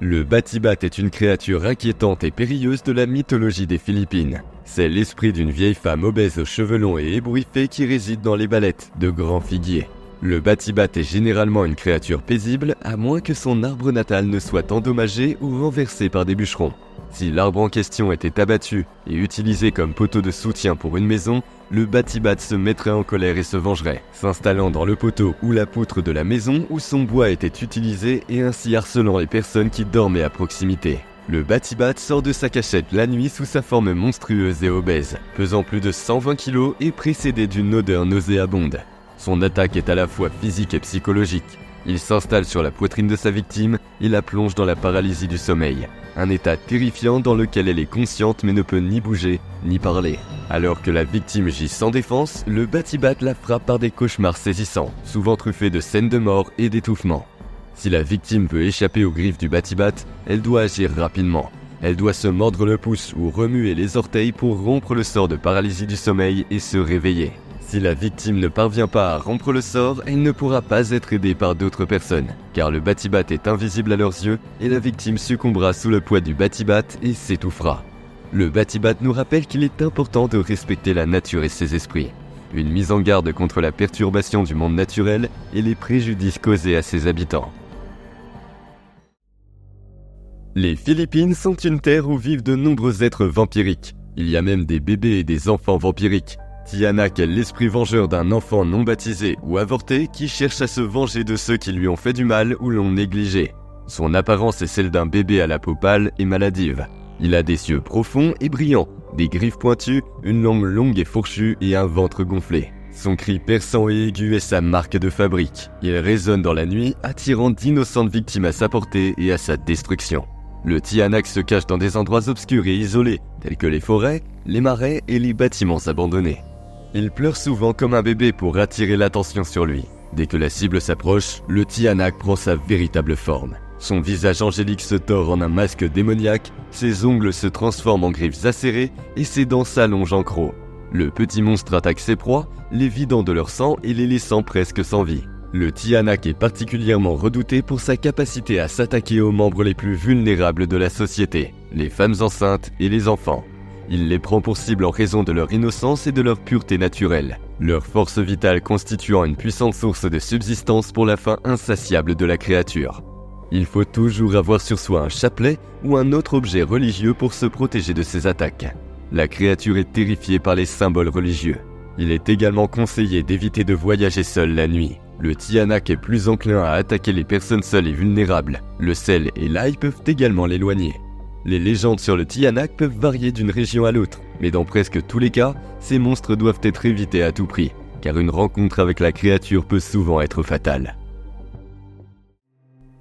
Le Batibat est une créature inquiétante et périlleuse de la mythologie des Philippines. C'est l'esprit d'une vieille femme obèse aux cheveux longs et ébouriffés qui réside dans les balettes de grands figuiers. Le Batibat est généralement une créature paisible, à moins que son arbre natal ne soit endommagé ou renversé par des bûcherons. Si l'arbre en question était abattu et utilisé comme poteau de soutien pour une maison, le Batibat se mettrait en colère et se vengerait, s'installant dans le poteau ou la poutre de la maison où son bois était utilisé et ainsi harcelant les personnes qui dormaient à proximité. Le Batibat sort de sa cachette la nuit sous sa forme monstrueuse et obèse, pesant plus de 120 kg et précédé d'une odeur nauséabonde. Son attaque est à la fois physique et psychologique. Il s'installe sur la poitrine de sa victime et la plonge dans la paralysie du sommeil, un état terrifiant dans lequel elle est consciente mais ne peut ni bouger ni parler. Alors que la victime gît sans défense, le Batibat la frappe par des cauchemars saisissants, souvent truffés de scènes de mort et d'étouffement. Si la victime veut échapper aux griffes du Batibat, elle doit agir rapidement. Elle doit se mordre le pouce ou remuer les orteils pour rompre le sort de paralysie du sommeil et se réveiller. Si la victime ne parvient pas à rompre le sort, elle ne pourra pas être aidée par d'autres personnes, car le Batibat est invisible à leurs yeux et la victime succombera sous le poids du Batibat et s'étouffera. Le Batibat nous rappelle qu'il est important de respecter la nature et ses esprits. Une mise en garde contre la perturbation du monde naturel et les préjudices causés à ses habitants. Les Philippines sont une terre où vivent de nombreux êtres vampiriques. Il y a même des bébés et des enfants vampiriques. Tianak est l'esprit vengeur d'un enfant non baptisé ou avorté qui cherche à se venger de ceux qui lui ont fait du mal ou l'ont négligé. Son apparence est celle d'un bébé à la peau pâle et maladive. Il a des yeux profonds et brillants, des griffes pointues, une langue longue et fourchue et un ventre gonflé. Son cri perçant et aigu est sa marque de fabrique. Il résonne dans la nuit, attirant d'innocentes victimes à sa portée et à sa destruction. Le Tianak se cache dans des endroits obscurs et isolés, tels que les forêts, les marais et les bâtiments abandonnés. Il pleure souvent comme un bébé pour attirer l'attention sur lui. Dès que la cible s'approche, le Tianak prend sa véritable forme. Son visage angélique se tord en un masque démoniaque, ses ongles se transforment en griffes acérées et ses dents s'allongent en crocs. Le petit monstre attaque ses proies, les vidant de leur sang et les laissant presque sans vie. Le Tianak est particulièrement redouté pour sa capacité à s'attaquer aux membres les plus vulnérables de la société, les femmes enceintes et les enfants. Il les prend pour cible en raison de leur innocence et de leur pureté naturelle, leur force vitale constituant une puissante source de subsistance pour la faim insatiable de la créature. Il faut toujours avoir sur soi un chapelet ou un autre objet religieux pour se protéger de ces attaques. La créature est terrifiée par les symboles religieux. Il est également conseillé d'éviter de voyager seul la nuit. Le Tianak est plus enclin à attaquer les personnes seules et vulnérables. Le sel et l'ail peuvent également l'éloigner. Les légendes sur le Tianak peuvent varier d'une région à l'autre, mais dans presque tous les cas, ces monstres doivent être évités à tout prix, car une rencontre avec la créature peut souvent être fatale.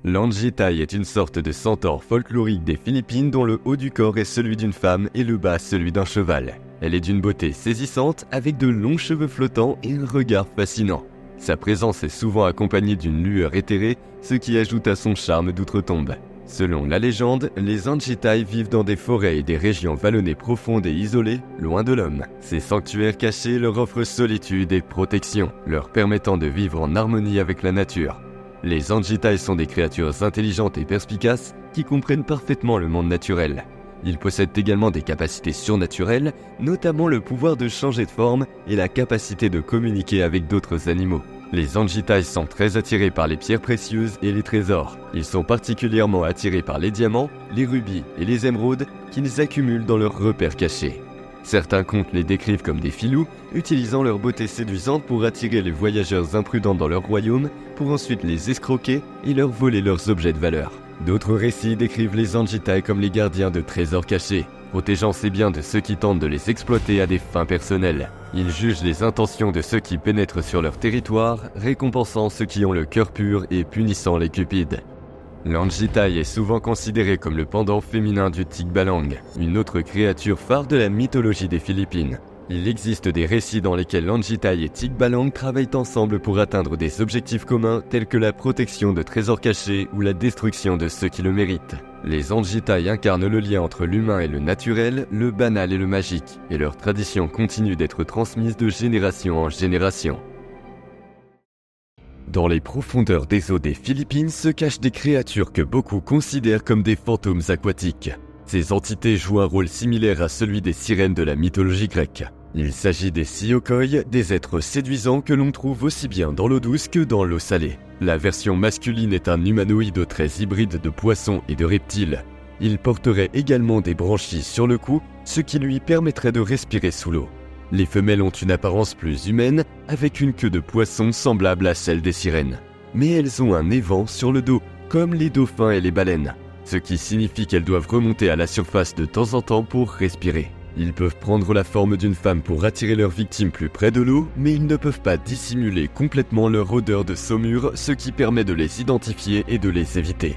L'Anjitai est une sorte de centaure folklorique des Philippines dont le haut du corps est celui d'une femme et le bas celui d'un cheval. Elle est d'une beauté saisissante avec de longs cheveux flottants et un regard fascinant. Sa présence est souvent accompagnée d'une lueur éthérée, ce qui ajoute à son charme d'outre-tombe. Selon la légende, les Anjitai vivent dans des forêts et des régions vallonnées profondes et isolées, loin de l'homme. Ces sanctuaires cachés leur offrent solitude et protection, leur permettant de vivre en harmonie avec la nature. Les Anjitai sont des créatures intelligentes et perspicaces qui comprennent parfaitement le monde naturel. Ils possèdent également des capacités surnaturelles, notamment le pouvoir de changer de forme et la capacité de communiquer avec d'autres animaux. Les Anjitai sont très attirés par les pierres précieuses et les trésors. Ils sont particulièrement attirés par les diamants, les rubis et les émeraudes qu'ils accumulent dans leurs repères cachés. Certains contes les décrivent comme des filous, utilisant leur beauté séduisante pour attirer les voyageurs imprudents dans leur royaume, pour ensuite les escroquer et leur voler leurs objets de valeur. D'autres récits décrivent les Anjitai comme les gardiens de trésors cachés, protégeant ses biens de ceux qui tentent de les exploiter à des fins personnelles. Ils jugent les intentions de ceux qui pénètrent sur leur territoire, récompensant ceux qui ont le cœur pur et punissant les cupides. L'Anjitai est souvent considéré comme le pendant féminin du Tikbalang, une autre créature phare de la mythologie des Philippines. Il existe des récits dans lesquels l'Anjitai et Tikbalang travaillent ensemble pour atteindre des objectifs communs tels que la protection de trésors cachés ou la destruction de ceux qui le méritent. Les Anjitai incarnent le lien entre l'humain et le naturel, le banal et le magique, et leur tradition continue d'être transmise de génération en génération. Dans les profondeurs des eaux des Philippines se cachent des créatures que beaucoup considèrent comme des fantômes aquatiques. Ces entités jouent un rôle similaire à celui des sirènes de la mythologie grecque. Il s'agit des Siokoi, des êtres séduisants que l'on trouve aussi bien dans l'eau douce que dans l'eau salée. La version masculine est un humanoïde aux traits hybrides de poissons et de reptiles. Il porterait également des branchies sur le cou, ce qui lui permettrait de respirer sous l'eau. Les femelles ont une apparence plus humaine, avec une queue de poisson semblable à celle des sirènes. Mais elles ont un évent sur le dos, comme les dauphins et les baleines, ce qui signifie qu'elles doivent remonter à la surface de temps en temps pour respirer. Ils peuvent prendre la forme d'une femme pour attirer leurs victimes plus près de l'eau, mais ils ne peuvent pas dissimuler complètement leur odeur de saumure, ce qui permet de les identifier et de les éviter.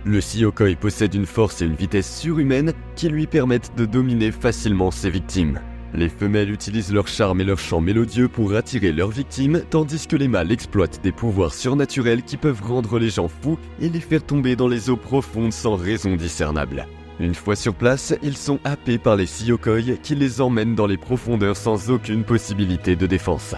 Le Siokoi possède une force et une vitesse surhumaines qui lui permettent de dominer facilement ses victimes. Les femelles utilisent leur charme et leur chant mélodieux pour attirer leurs victimes, tandis que les mâles exploitent des pouvoirs surnaturels qui peuvent rendre les gens fous et les faire tomber dans les eaux profondes sans raison discernable. Une fois sur place, ils sont happés par les Siokoi qui les emmènent dans les profondeurs sans aucune possibilité de défense.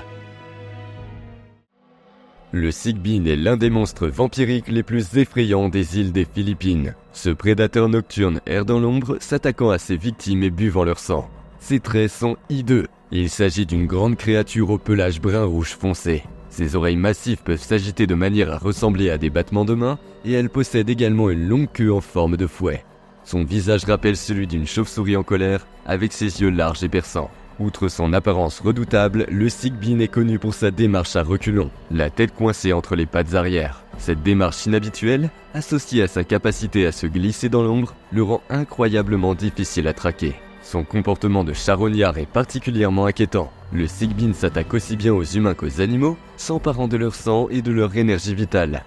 Le Sigbin est l'un des monstres vampiriques les plus effrayants des îles des Philippines. Ce prédateur nocturne erre dans l'ombre, s'attaquant à ses victimes et buvant leur sang. Ses traits sont hideux. Il s'agit d'une grande créature au pelage brun-rouge foncé. Ses oreilles massives peuvent s'agiter de manière à ressembler à des battements de mains et elle possède également une longue queue en forme de fouet. Son visage rappelle celui d'une chauve-souris en colère avec ses yeux larges et perçants. Outre son apparence redoutable, le Sigbin est connu pour sa démarche à reculons, la tête coincée entre les pattes arrière. Cette démarche inhabituelle, associée à sa capacité à se glisser dans l'ombre, le rend incroyablement difficile à traquer. Son comportement de charognard est particulièrement inquiétant. Le Sigbin s'attaque aussi bien aux humains qu'aux animaux, s'emparant de leur sang et de leur énergie vitale.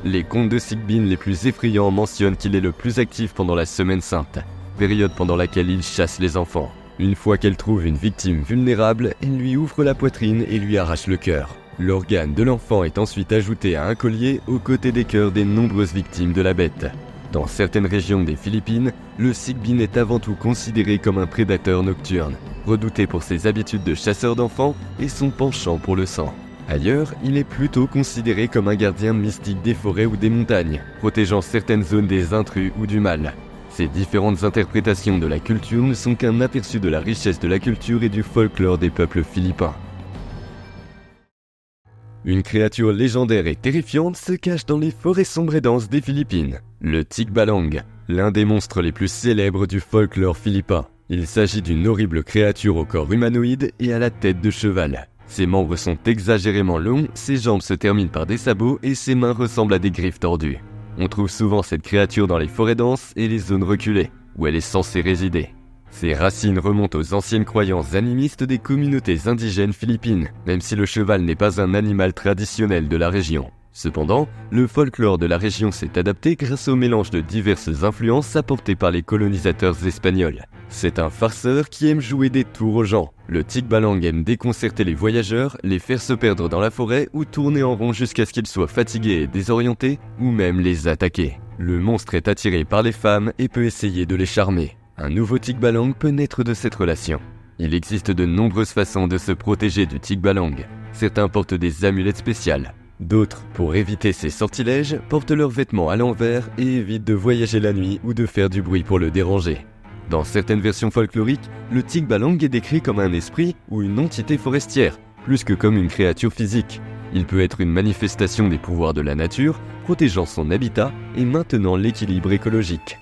Les contes de Sigbin les plus effrayants mentionnent qu'il est le plus actif pendant la Semaine Sainte, période pendant laquelle il chasse les enfants. Une fois qu'elle trouve une victime vulnérable, elle lui ouvre la poitrine et lui arrache le cœur. L'organe de l'enfant est ensuite ajouté à un collier aux côtés des cœurs des nombreuses victimes de la bête. Dans certaines régions des Philippines, le Sigbin est avant tout considéré comme un prédateur nocturne, redouté pour ses habitudes de chasseur d'enfants et son penchant pour le sang. Ailleurs, il est plutôt considéré comme un gardien mystique des forêts ou des montagnes, protégeant certaines zones des intrus ou du mal. Ces différentes interprétations de la culture ne sont qu'un aperçu de la richesse de la culture et du folklore des peuples philippins. Une créature légendaire et terrifiante se cache dans les forêts sombres et denses des Philippines. Le Tikbalang, l'un des monstres les plus célèbres du folklore philippin. Il s'agit d'une horrible créature au corps humanoïde et à la tête de cheval. Ses membres sont exagérément longs, ses jambes se terminent par des sabots et ses mains ressemblent à des griffes tordues. On trouve souvent cette créature dans les forêts denses et les zones reculées, où elle est censée résider. Ses racines remontent aux anciennes croyances animistes des communautés indigènes philippines, même si le cheval n'est pas un animal traditionnel de la région. Cependant, le folklore de la région s'est adapté grâce au mélange de diverses influences apportées par les colonisateurs espagnols. C'est un farceur qui aime jouer des tours aux gens. Le Tikbalang aime déconcerter les voyageurs, les faire se perdre dans la forêt ou tourner en rond jusqu'à ce qu'ils soient fatigués et désorientés, ou même les attaquer. Le monstre est attiré par les femmes et peut essayer de les charmer. Un nouveau Tikbalang peut naître de cette relation. Il existe de nombreuses façons de se protéger du Tikbalang. Certains portent des amulettes spéciales. D'autres, pour éviter ces sortilèges, portent leurs vêtements à l'envers et évitent de voyager la nuit ou de faire du bruit pour le déranger. Dans certaines versions folkloriques, le Tikbalang est décrit comme un esprit ou une entité forestière, plus que comme une créature physique. Il peut être une manifestation des pouvoirs de la nature, protégeant son habitat et maintenant l'équilibre écologique.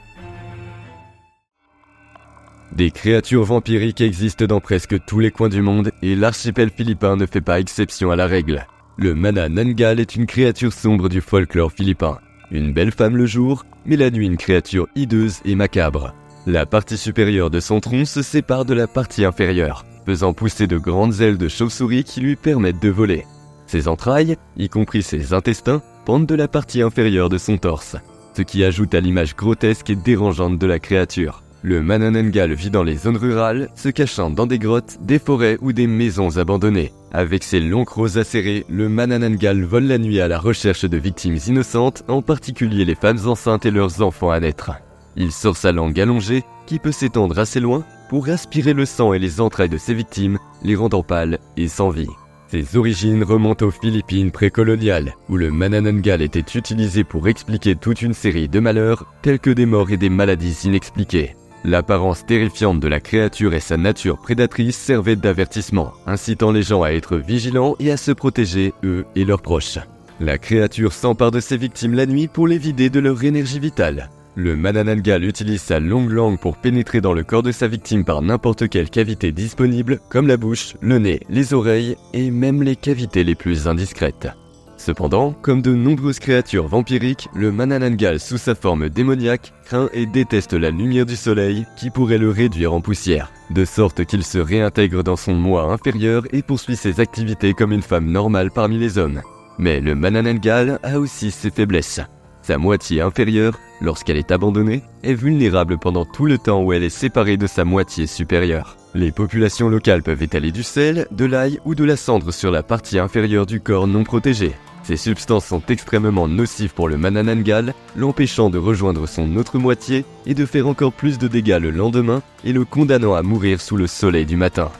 Des créatures vampiriques existent dans presque tous les coins du monde et l'archipel philippin ne fait pas exception à la règle. Le Manananggal est une créature sombre du folklore philippin. Une belle femme le jour, mais la nuit une créature hideuse et macabre. La partie supérieure de son tronc se sépare de la partie inférieure, faisant pousser de grandes ailes de chauve-souris qui lui permettent de voler. Ses entrailles, y compris ses intestins, pendent de la partie inférieure de son torse, ce qui ajoute à l'image grotesque et dérangeante de la créature. Le Manananggal vit dans les zones rurales, se cachant dans des grottes, des forêts ou des maisons abandonnées. Avec ses longs crocs acérés, le Manananggal vole la nuit à la recherche de victimes innocentes, en particulier les femmes enceintes et leurs enfants à naître. Il sort sa langue allongée, qui peut s'étendre assez loin, pour aspirer le sang et les entrailles de ses victimes, les rendant pâles et sans vie. Ses origines remontent aux Philippines précoloniales, où le Manananggal était utilisé pour expliquer toute une série de malheurs, tels que des morts et des maladies inexpliquées. L'apparence terrifiante de la créature et sa nature prédatrice servaient d'avertissement, incitant les gens à être vigilants et à se protéger, eux et leurs proches. La créature s'empare de ses victimes la nuit pour les vider de leur énergie vitale. Le Manananggal utilise sa longue langue pour pénétrer dans le corps de sa victime par n'importe quelle cavité disponible, comme la bouche, le nez, les oreilles et même les cavités les plus indiscrètes. Cependant, comme de nombreuses créatures vampiriques, le Manananggal sous sa forme démoniaque craint et déteste la lumière du soleil qui pourrait le réduire en poussière, de sorte qu'il se réintègre dans son moi inférieur et poursuit ses activités comme une femme normale parmi les hommes. Mais le Manananggal a aussi ses faiblesses. Sa moitié inférieure, lorsqu'elle est abandonnée, est vulnérable pendant tout le temps où elle est séparée de sa moitié supérieure. Les populations locales peuvent étaler du sel, de l'ail ou de la cendre sur la partie inférieure du corps non protégé. Ces substances sont extrêmement nocives pour le Manananggal, l'empêchant de rejoindre son autre moitié et de faire encore plus de dégâts le lendemain et le condamnant à mourir sous le soleil du matin.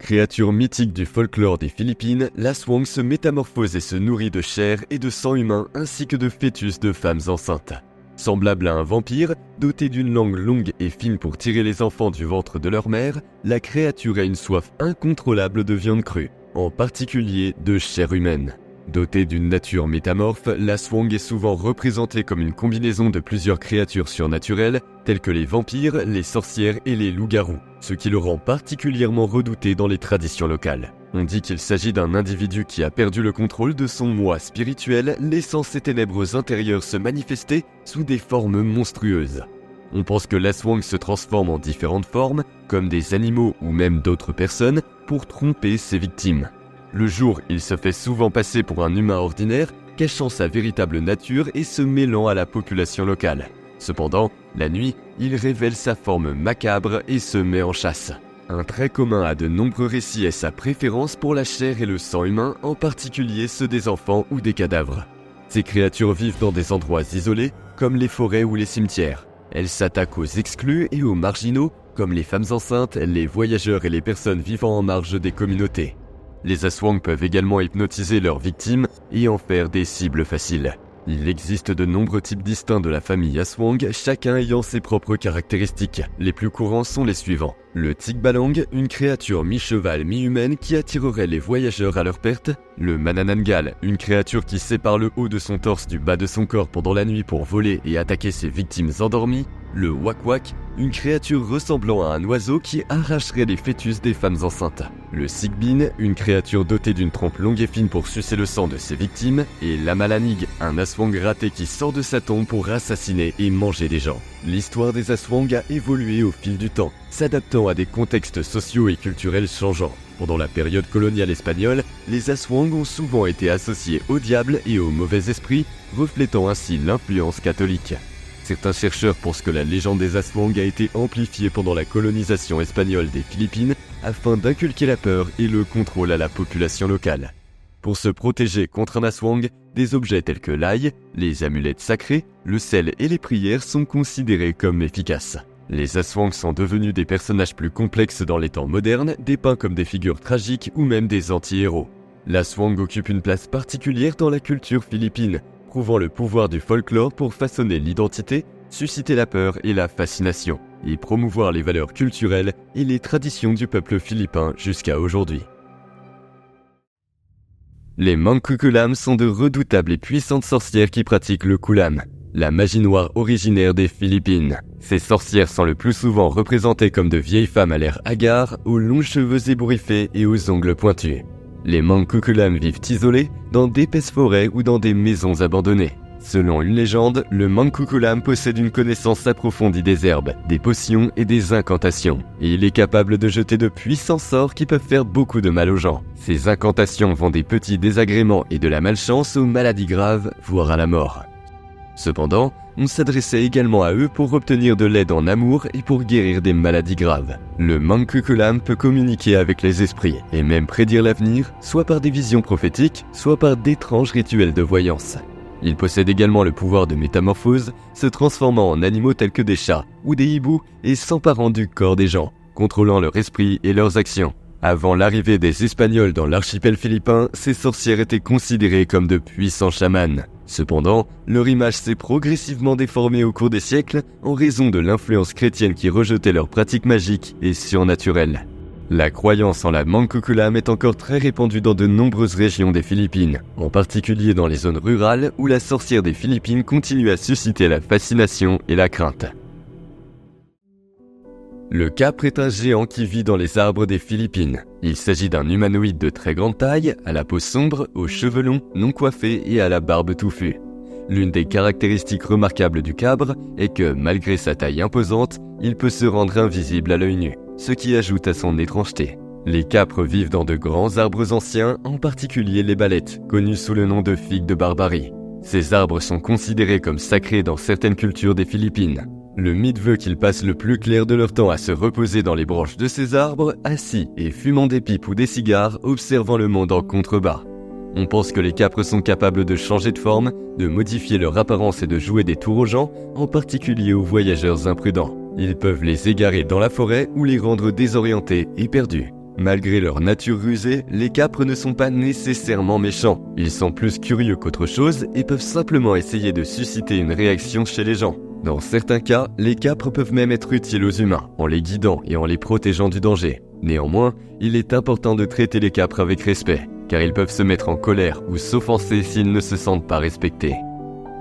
Créature mythique du folklore des Philippines, l'aswang se métamorphose et se nourrit de chair et de sang humain ainsi que de fœtus de femmes enceintes. Semblable à un vampire, doté d'une langue longue et fine pour tirer les enfants du ventre de leur mère, la créature a une soif incontrôlable de viande crue, en particulier de chair humaine. Dotée d'une nature métamorphe, l'aswang est souvent représentée comme une combinaison de plusieurs créatures surnaturelles, telles que les vampires, les sorcières et les loups-garous, ce qui le rend particulièrement redouté dans les traditions locales. On dit qu'il s'agit d'un individu qui a perdu le contrôle de son moi spirituel, laissant ses ténèbres intérieures se manifester sous des formes monstrueuses. On pense que l'aswang se transforme en différentes formes, comme des animaux ou même d'autres personnes, pour tromper ses victimes. Le jour, il se fait souvent passer pour un humain ordinaire, cachant sa véritable nature et se mêlant à la population locale. Cependant, la nuit, il révèle sa forme macabre et se met en chasse. Un trait commun à de nombreux récits est sa préférence pour la chair et le sang humain, en particulier ceux des enfants ou des cadavres. Ces créatures vivent dans des endroits isolés, comme les forêts ou les cimetières. Elles s'attaquent aux exclus et aux marginaux, comme les femmes enceintes, les voyageurs et les personnes vivant en marge des communautés. Les aswang peuvent également hypnotiser leurs victimes et en faire des cibles faciles. Il existe de nombreux types distincts de la famille aswang, chacun ayant ses propres caractéristiques. Les plus courants sont les suivants. Le tikbalang, une créature mi-cheval, mi-humaine qui attirerait les voyageurs à leur perte. Le Manananggal, une créature qui sépare le haut de son torse du bas de son corps pendant la nuit pour voler et attaquer ses victimes endormies. Le Wak-Wak, une créature ressemblant à un oiseau qui arracherait les fœtus des femmes enceintes. Le Sigbin, une créature dotée d'une trompe longue et fine pour sucer le sang de ses victimes. Et l'Amalanig, un aswang raté qui sort de sa tombe pour assassiner et manger des gens. L'histoire des aswang a évolué au fil du temps, s'adaptant à des contextes sociaux et culturels changeants. Pendant la période coloniale espagnole, les aswang ont souvent été associés au diable et au mauvais esprit, reflétant ainsi l'influence catholique. Certains chercheurs pensent que la légende des aswang a été amplifiée pendant la colonisation espagnole des Philippines afin d'inculquer la peur et le contrôle à la population locale. Pour se protéger contre un aswang, des objets tels que l'ail, les amulettes sacrées, le sel et les prières sont considérés comme efficaces. Les aswang sont devenus des personnages plus complexes dans les temps modernes, dépeints comme des figures tragiques ou même des anti-héros. L'aswang occupe une place particulière dans la culture philippine, prouvant le pouvoir du folklore pour façonner l'identité, susciter la peur et la fascination, et promouvoir les valeurs culturelles et les traditions du peuple philippin jusqu'à aujourd'hui. Les Mangkukulam sont de redoutables et puissantes sorcières qui pratiquent le kulam, la magie noire originaire des Philippines. Ces sorcières sont le plus souvent représentées comme de vieilles femmes à l'air hagard, aux longs cheveux ébouriffés et aux ongles pointus. Les Mangkukulam vivent isolés, dans d'épaisses forêts ou dans des maisons abandonnées. Selon une légende, le Mangkukulam possède une connaissance approfondie des herbes, des potions et des incantations. Et il est capable de jeter de puissants sorts qui peuvent faire beaucoup de mal aux gens. Ces incantations vont des petits désagréments et de la malchance aux maladies graves, voire à la mort. Cependant, on s'adressait également à eux pour obtenir de l'aide en amour et pour guérir des maladies graves. Le Mangkukulam peut communiquer avec les esprits et même prédire l'avenir, soit par des visions prophétiques, soit par d'étranges rituels de voyance. Il possède également le pouvoir de métamorphose, se transformant en animaux tels que des chats ou des hiboux et s'emparant du corps des gens, contrôlant leur esprit et leurs actions. Avant l'arrivée des Espagnols dans l'archipel philippin, ces sorcières étaient considérées comme de puissants chamans. Cependant, leur image s'est progressivement déformée au cours des siècles en raison de l'influence chrétienne qui rejetait leurs pratiques magiques et surnaturelles. La croyance en la Mangkukulam est encore très répandue dans de nombreuses régions des Philippines, en particulier dans les zones rurales où la sorcière des Philippines continue à susciter la fascination et la crainte. Le capre est un géant qui vit dans les arbres des Philippines. Il s'agit d'un humanoïde de très grande taille, à la peau sombre, aux cheveux longs, non coiffés et à la barbe touffue. L'une des caractéristiques remarquables du cabre est que, malgré sa taille imposante, il peut se rendre invisible à l'œil nu, ce qui ajoute à son étrangeté. Les capres vivent dans de grands arbres anciens, en particulier les balettes, connus sous le nom de figues de Barbarie. Ces arbres sont considérés comme sacrés dans certaines cultures des Philippines. Le mythe veut qu'ils passent le plus clair de leur temps à se reposer dans les branches de ces arbres, assis et fumant des pipes ou des cigares, observant le monde en contrebas. On pense que les capres sont capables de changer de forme, de modifier leur apparence et de jouer des tours aux gens, en particulier aux voyageurs imprudents. Ils peuvent les égarer dans la forêt ou les rendre désorientés et perdus. Malgré leur nature rusée, les capres ne sont pas nécessairement méchants. Ils sont plus curieux qu'autre chose et peuvent simplement essayer de susciter une réaction chez les gens. Dans certains cas, les capres peuvent même être utiles aux humains, en les guidant et en les protégeant du danger. Néanmoins, il est important de traiter les capres avec respect, car ils peuvent se mettre en colère ou s'offenser s'ils ne se sentent pas respectés.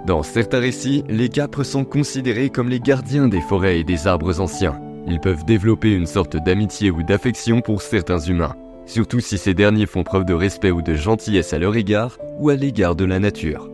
Dans certains récits, les capres sont considérés comme les gardiens des forêts et des arbres anciens. Ils peuvent développer une sorte d'amitié ou d'affection pour certains humains, surtout si ces derniers font preuve de respect ou de gentillesse à leur égard ou à l'égard de la nature.